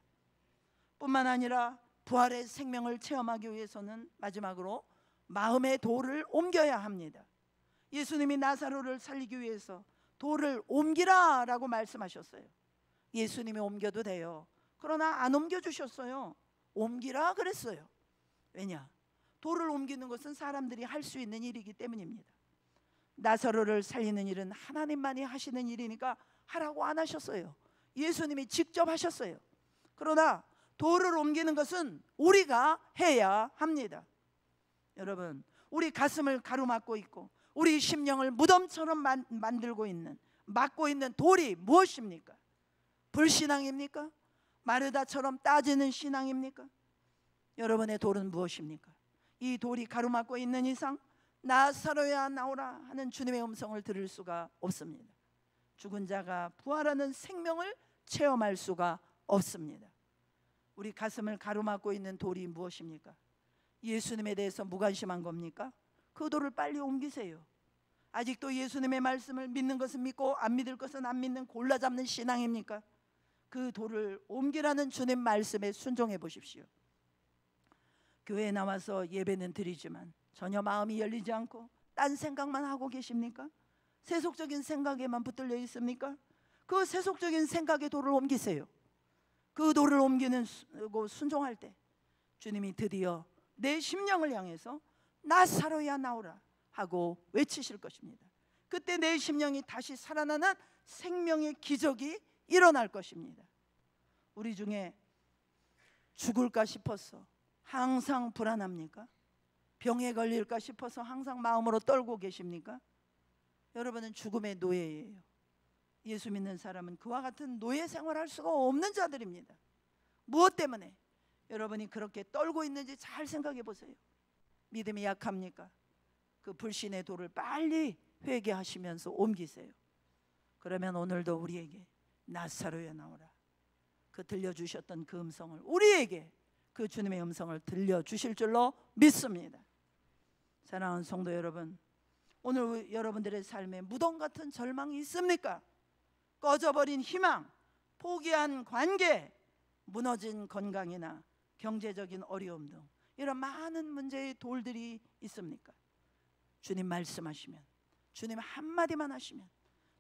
뿐만 아니라 부활의 생명을 체험하기 위해서는 마지막으로 마음의 돌을 옮겨야 합니다. 예수님이 나사로를 살리기 위해서 돌을 옮기라 라고 말씀하셨어요. 예수님이 옮겨도 돼요. 그러나 안 옮겨주셨어요. 옮기라 그랬어요. 왜냐? 돌을 옮기는 것은 사람들이 할 수 있는 일이기 때문입니다. 나사로를 살리는 일은 하나님만이 하시는 일이니까 하라고 안 하셨어요. 예수님이 직접 하셨어요. 그러나 돌을 옮기는 것은 우리가 해야 합니다. 여러분, 우리 가슴을 가로막고 있고 우리 심령을 무덤처럼 만들고 있는, 막고 있는 돌이 무엇입니까? 불신앙입니까? 마르다처럼 따지는 신앙입니까? 여러분의 돌은 무엇입니까? 이 돌이 가로막고 있는 이상 나사로야 나오라 하는 주님의 음성을 들을 수가 없습니다. 죽은 자가 부활하는 생명을 체험할 수가 없습니다. 우리 가슴을 가로막고 있는 돌이 무엇입니까? 예수님에 대해서 무관심한 겁니까? 그 돌을 빨리 옮기세요. 아직도 예수님의 말씀을 믿는 것은 믿고 안 믿을 것은 안 믿는 골라 잡는 신앙입니까? 그 돌을 옮기라는 주님 말씀에 순종해 보십시오. 교회에 나와서 예배는 드리지만 전혀 마음이 열리지 않고 딴 생각만 하고 계십니까? 세속적인 생각에만 붙들려 있습니까? 그 세속적인 생각의 돌을 옮기세요. 그 돌을 옮기는 순종할 때 주님이 드디어 내 심령을 향해서 나사로야 나오라 하고 외치실 것입니다. 그때 내 심령이 다시 살아나는 생명의 기적이 일어날 것입니다. 우리 중에 죽을까 싶어서 항상 불안합니까? 병에 걸릴까 싶어서 항상 마음으로 떨고 계십니까? 여러분은 죽음의 노예예요. 예수 믿는 사람은 그와 같은 노예 생활할 수가 없는 자들입니다. 무엇 때문에 여러분이 그렇게 떨고 있는지 잘 생각해 보세요. 믿음이 약합니까? 그 불신의 돌을 빨리 회개하시면서 옮기세요. 그러면 오늘도 우리에게 나사로야 나오라, 그 들려주셨던 그 음성을 우리에게 그 주님의 음성을 들려주실 줄로 믿습니다. 사랑하는 성도 여러분, 오늘 여러분들의 삶에 무덤 같은 절망이 있습니까? 꺼져버린 희망, 포기한 관계, 무너진 건강이나 경제적인 어려움 등 이런 많은 문제의 돌들이 있습니까? 주님 말씀하시면, 주님 한마디만 하시면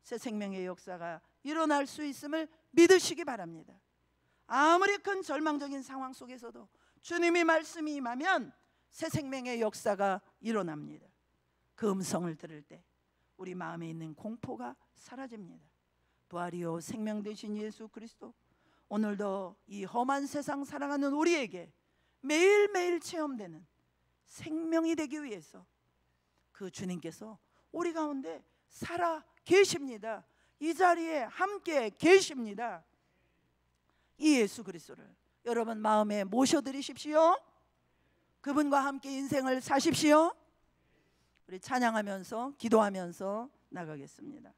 새 생명의 역사가 일어날 수 있음을 믿으시기 바랍니다. 아무리 큰 절망적인 상황 속에서도 주님의 말씀이 임하면 새 생명의 역사가 일어납니다. 그 음성을 들을 때 우리 마음에 있는 공포가 사라집니다. 부활이요 생명 되신 예수 그리스도, 오늘도 이 험한 세상 살아가는 우리에게 매일매일 체험되는 생명이 되기 위해서 그 주님께서 우리 가운데 살아 계십니다. 이 자리에 함께 계십니다. 이 예수 그리스도를 여러분 마음에 모셔드리십시오. 그분과 함께 인생을 사십시오. 우리 찬양하면서 기도하면서 나가겠습니다.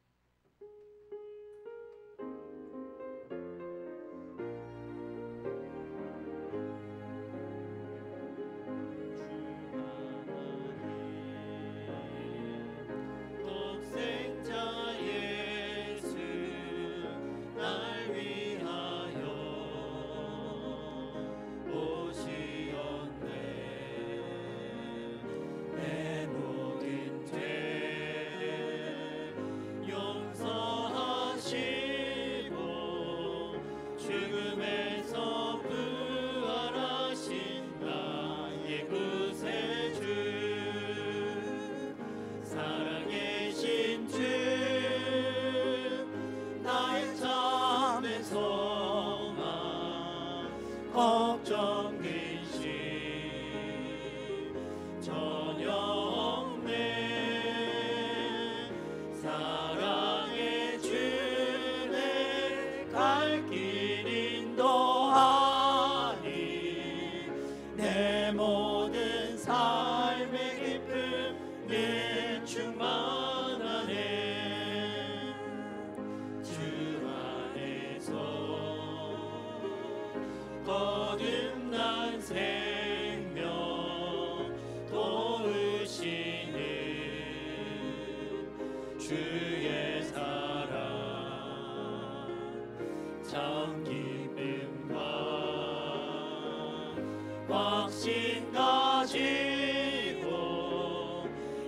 확신 가지고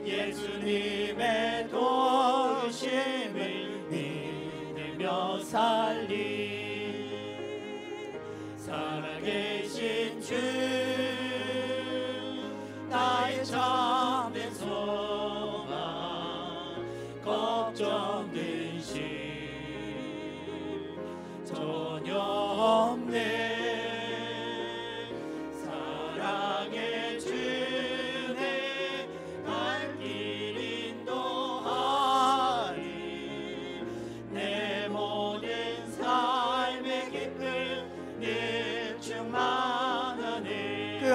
예수님의 도우심을 믿으며 살리 살아계신 주 나의 참된 소망 걱정 근심 전혀 없네.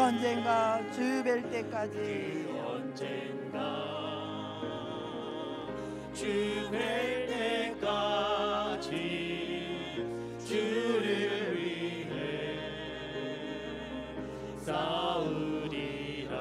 언젠가 주 뵐 때까지 언젠가 주 뵐 때까지 주를 위해 싸우리라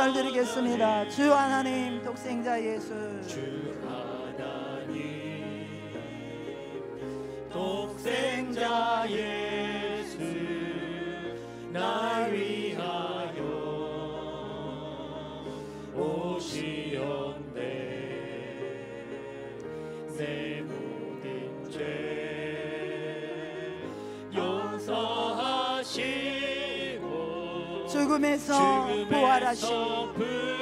감사를 드리겠습니다. 주 하나님 독생자 예수, 주 하나님 독생자 예수 날 위하여 오시었네. 내 모든 죄 용서하시고 죽음에서 부활하신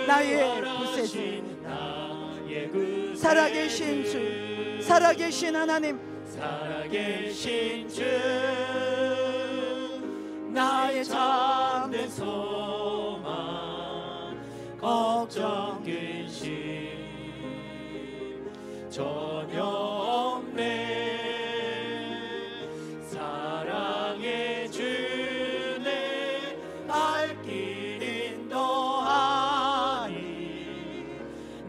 나의 구세주, 살아계신 주, 살아계신 하나님, 살아계신 주 나의 참된 소망 걱정 근심 전혀 없네. 사랑의 주네 갈 길 인도하니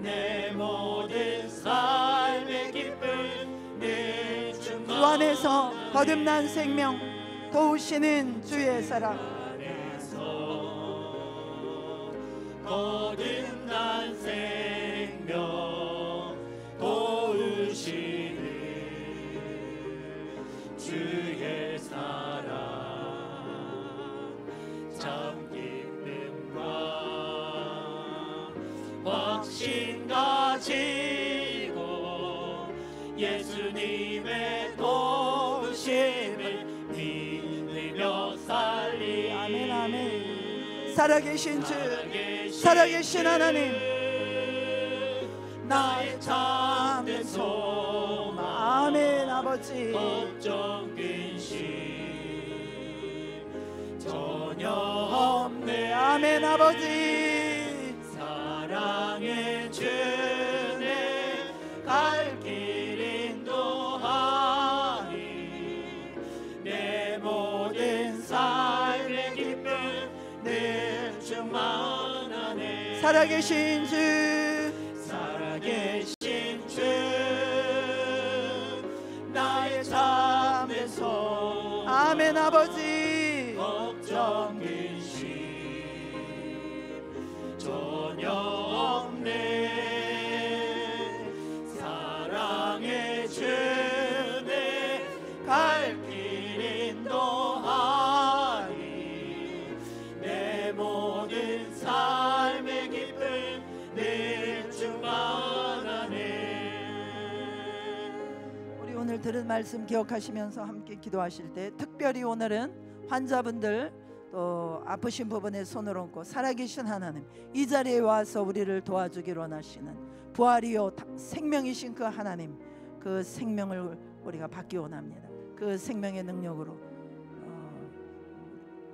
내 모든 삶의 기쁨 내 주 충만 안에서 거듭난 생명 도우시는 주의 사랑, 거듭난 생명 도우시는 주의 사랑 참 기쁨과 확신 가지고 예수님의 도우심을 믿으며 살리. 아멘 아멘. 살아계신 주, 살아계신 하나님, 나의 참된 소망 아멘 아버지. 걱정 근심 전혀 없네. 아멘 아버지. 사랑의 주네 갈 길 인도하니 내 모든 삶의 기쁨 늘 충만하네. 살아계신 주, 살아계신 주 나의 참된 소망 아멘 아버지. 걱정 근심 전혀 없네. 사랑의 주네 갈 길 인도하니 내 모든 삶의 기쁨 늘 충만하네. 우리 오늘 들은 말씀 기억하시면서 함께 기도하실 때, 특별히 오늘은 환자분들 또 아프신 부분에 손을 얹고 살아계신 하나님, 이 자리에 와서 우리를 도와주기를 원하시는 부활이요 생명이신 그 하나님, 그 생명을 우리가 받기 원합니다. 그 생명의 능력으로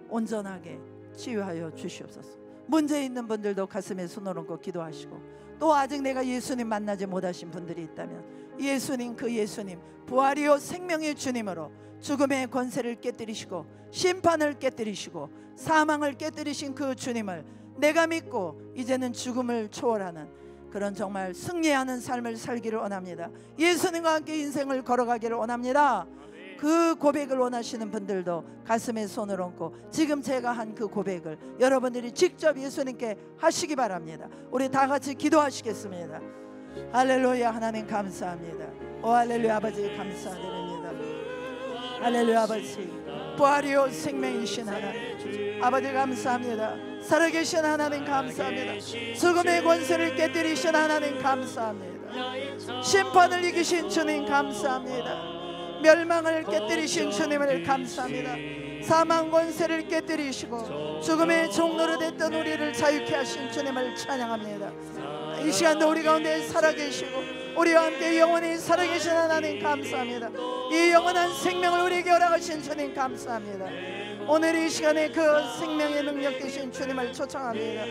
온전하게 치유하여 주시옵소서. 문제 있는 분들도 가슴에 손을 얹고 기도하시고, 또 아직 내가 예수님 만나지 못하신 분들이 있다면 예수님, 그 예수님 부활이요 생명의 주님으로 죽음의 권세를 깨뜨리시고 심판을 깨뜨리시고 사망을 깨뜨리신 그 주님을 내가 믿고 이제는 죽음을 초월하는 그런 정말 승리하는 삶을 살기를 원합니다. 예수님과 함께 인생을 걸어가기를 원합니다. 그 고백을 원하시는 분들도 가슴에 손을 얹고 지금 제가 한 그 고백을 여러분들이 직접 예수님께 하시기 바랍니다. 우리 다 같이 기도하시겠습니다. 할렐루야. 하나님 감사합니다. 오 할렐루야. 아버지 감사드립니다. 할렐루야. 아버지 부활이요 생명이신 하나님, 아버지 감사합니다. 살아계신 하나님 감사합니다. 죽음의 권세를 깨뜨리신 하나님 감사합니다. 심판을 이기신 주님 감사합니다. 멸망을 깨뜨리신 주님을 감사합니다. 사망 권세를 깨뜨리시고 죽음의 종로로 됐던 우리를 자유케 하신 주님을 찬양합니다. 이 시간도 우리 가운데 살아계시고 우리와 함께 영원히 살아계신 하나님 감사합니다. 이 영원한 생명을 우리에게 허락하신 주님 감사합니다. 오늘 이 시간에 그 생명의 능력 되신 주님을 초청합니다.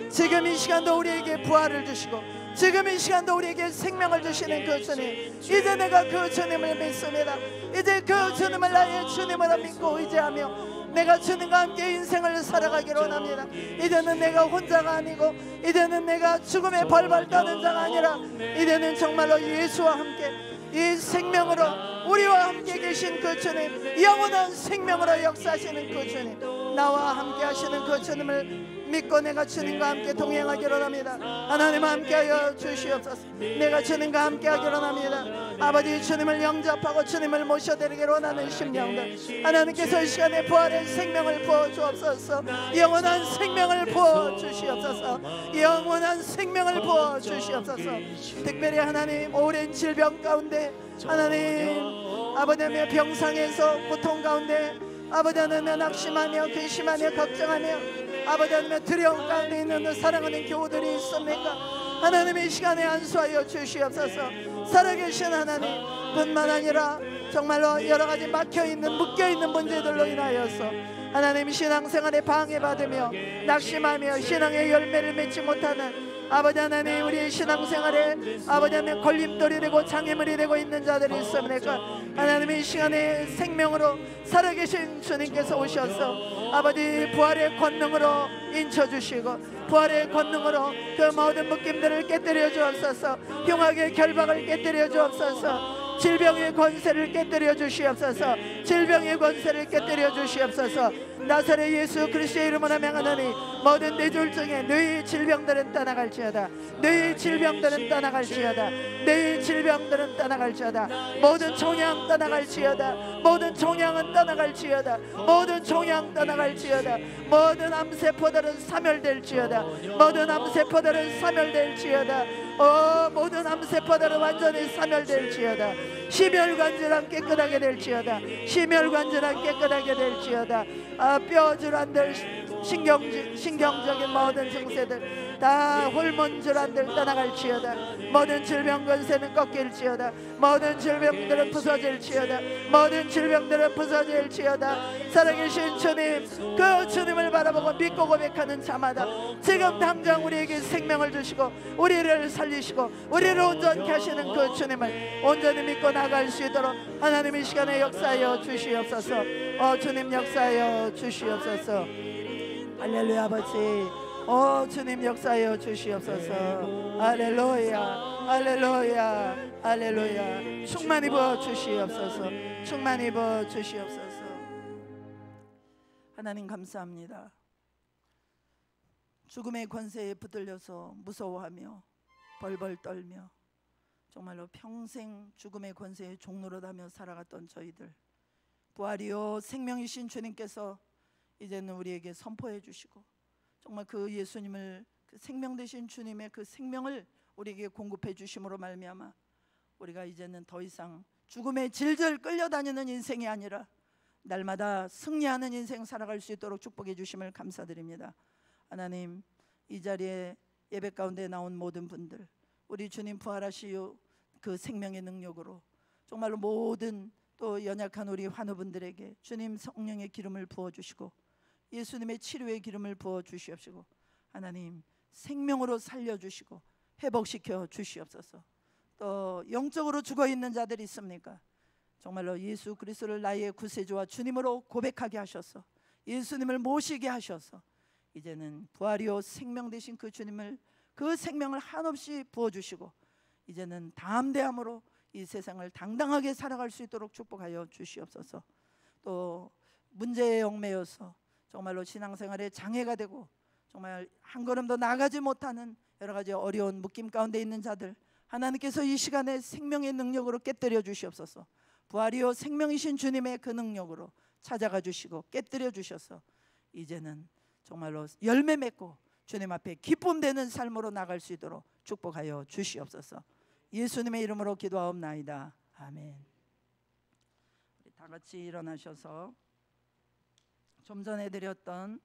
지금 이 시간도 우리에게 부활을 주시고 지금 이 시간도 우리에게 생명을 주시는 그 주님, 이제 내가 그 주님을 믿습니다. 이제 그 주님을 나의 주님으로 믿고 의지하며 내가 주님과 함께 인생을 살아가기를 원합니다. 이제는 내가 혼자가 아니고 이제는 내가 죽음의 벌벌 떠는 자가 아니라 이제는 정말로 예수와 함께 이 생명으로 우리와 함께 계신 그 주님, 영원한 생명으로 역사하시는 그 주님, 나와 함께 하시는 그 주님을 믿고 내가 주님과 함께 동행하기로 합니다. 하나님 함께하여 주시옵소서. 내가 주님과 함께하기로 합니다. 아버지 주님을 영접하고 주님을 모셔드리기로 원하는 심령들, 하나님께서 이 시간에 부활의 생명을 부어주옵소서. 영원한 생명을 부어주시옵소서. 영원한 생명을 부어주시옵소서. 특별히 하나님 오랜 질병 가운데, 하나님 아버지 하나님 병상에서 고통 가운데, 아버지 하나님 낙심하며 근심하며 걱정하며 아버지 하나님 두려움 가운데 있는 사랑하는 교우들이 있습니까? 하나님 이 시간에 안수하여 주시옵소서. 살아계신 하나님 뿐만 아니라 정말로 여러가지 막혀있는 묶여있는 문제들로 인하여서 하나님 신앙생활에 방해받으며 낙심하며 신앙의 열매를 맺지 못하는 아버지 하나님 우리의 신앙생활에 아버지 하나님 걸림돌이 되고 장애물이 되고 있는 자들이 있습니까? 하나님 이 시간에 생명으로 살아계신 주님께서 오셔서 아버지 부활의 권능으로 인쳐주시고 부활의 권능으로 그 모든 묶임들을 깨뜨려 주옵소서. 흉악의 결박을 깨뜨려 주옵소서. 질병의 권세를 깨뜨려 주시옵소서. 질병의 권세를 깨뜨려 주시옵소서. 나사렛 예수 그리스도의 이름으로 명하노니 모든 뇌졸중에 뇌의 질병들은 떠나갈지어다. 뇌의 질병들은 떠나갈지어다. 뇌의 질병들은 떠나갈지어다. 모든 종양 떠나갈지어다. 모든 종양은 떠나갈지어다. 모든 종양 떠나갈지어다. 모든 암세포들은 사멸될지어다. 모든 암세포들은 사멸될지어다. 모든 암세포들은 완전히 사멸될지어다. 심혈관질환 깨끗하게 될지어다. 심혈관질환 깨끗하게 될지어다. 뼈 질환들, 신경적인 모든 증세들 다 호르몬 질환들 떠나갈지어다. 모든 질병 권세는 꺾일지어다. 모든 질병들은 부서질지어다. 모든 질병들은 부서질지어다. 살아계신 주님, 그 주님을 바라보고 믿고 고백하는 자마다 지금 당장 우리에게 생명을 주시고 우리를 살리시고 우리를 온전케 하시는 그 주님을 온전히 믿고 나갈 수 있도록 하나님 이 시간에 역사하여 주시옵소서. 주님 역사하여 주시옵소서. 할렐루야. 아버지 주님 역사하여 주시옵소서. 할렐루야. 할렐루야. 할렐루야. 충만히 부어 주시옵소서. 충만히 부어 주시옵소서. 하나님 감사합니다. 죽음의 권세에 붙들려서 무서워하며 벌벌 떨며 정말로 평생 죽음의 권세의 종노릇하며 살아갔던 저희들, 부활이요 생명이신 주님께서 이제는 우리에게 선포해 주시고 정말 그 예수님을, 그 생명 되신 주님의 그 생명을 우리에게 공급해 주심으로 말미암아 우리가 이제는 더 이상 죽음에 질질 끌려다니는 인생이 아니라 날마다 승리하는 인생 살아갈 수 있도록 축복해 주심을 감사드립니다. 하나님, 이 자리에 예배 가운데 나온 모든 분들, 우리 주님 부활하시오 그 생명의 능력으로 정말로 모든 또 연약한 우리 환우분들에게 주님 성령의 기름을 부어주시고 예수님의 치료의 기름을 부어주시옵시고 하나님 생명으로 살려주시고 회복시켜 주시옵소서. 또 영적으로 죽어있는 자들이 있습니까? 정말로 예수 그리스도를 나의 구세주와 주님으로 고백하게 하셔서 예수님을 모시게 하셔서 이제는 부활이요 생명 되신 그 주님을, 그 생명을 한없이 부어주시고 이제는 담대함으로 이 세상을 당당하게 살아갈 수 있도록 축복하여 주시옵소서. 또 문제에 얽매여서 정말로 신앙생활에 장애가 되고 정말 한 걸음도 나가지 못하는 여러 가지 어려운 묶임 가운데 있는 자들, 하나님께서 이 시간에 생명의 능력으로 깨뜨려 주시옵소서. 부활이요 생명이신 주님의 그 능력으로 찾아가 주시고 깨뜨려 주셔서 이제는 정말로 열매 맺고 주님 앞에 기쁨 되는 삶으로 나갈 수 있도록 축복하여 주시옵소서. 예수님의 이름으로 기도하옵나이다. 아멘. 우리 다 같이 일어나셔서 좀 전에 드렸던